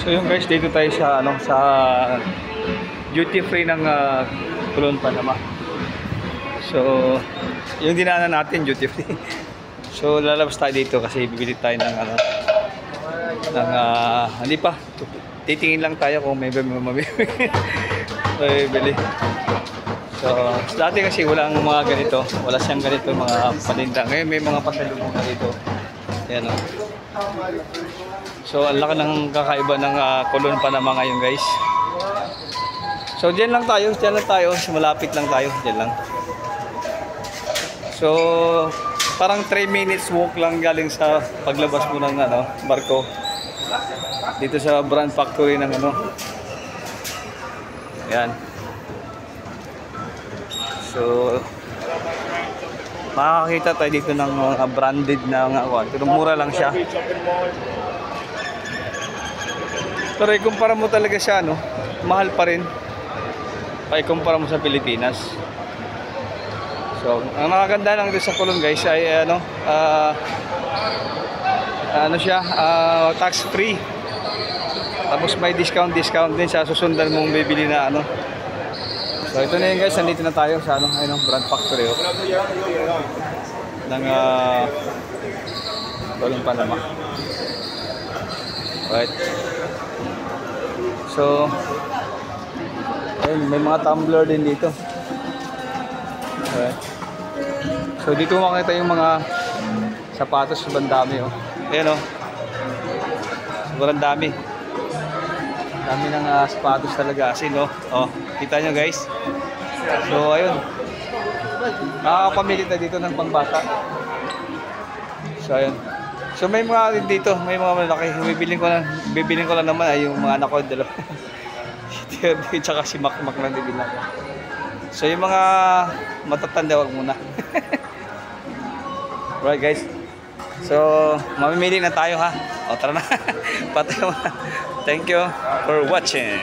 So yung guys, dito tayo sa sa duty free ng Coron, Panama. So yung dinaanan natin duty free. So lalabas tayo dito kasi bibili tayo ng hindi pa. Titingin lang tayo kung may mabibili. Bili. So dati kasi walang mga ganito, wala siyang ganito mga paninda. Ngayon may mga pasalubong na dito. Ayan o. So ang laki ng kakaiba ng Coron, Panama ngayon guys. So dyan lang tayo. Malapit lang tayo, dyan lang. So parang 3 minutes walk lang galing sa paglabas mo ng barko. Dito sa brand factory ng Ayan. So makakakita tayo dito ng mga branded na pero mura lang siya. Pero ikumpara mo talaga siya, mahal pa rin. Ikumpara mo sa Pilipinas. So, ang nakaganda lang dito sa Coron guys ay tax free. Tapos may discount din sa susundan mong bibili na So ito na yun guys, nandito na tayo sa brand factory ng Coron, Panama. Right. So ayun, may mga tumbler din dito. Right. So dito makita yung mga sapatos, sobrang dami Ayan sobrang dami. Dami ng sapatos talaga kasi kita nyo guys. So ayun, makakapamili tayo dito ng pangbata. So ayun. So may mga dito, may mga malaki. Bibiling ko lang naman ay yung mga anak ko, dalawa. Si Terry tsaka si Mac lang bibiling ko. So yung mga matatanda wag muna. Right guys. So mamimili na tayo ha. O tara na. Patay mo. Thank you for watching.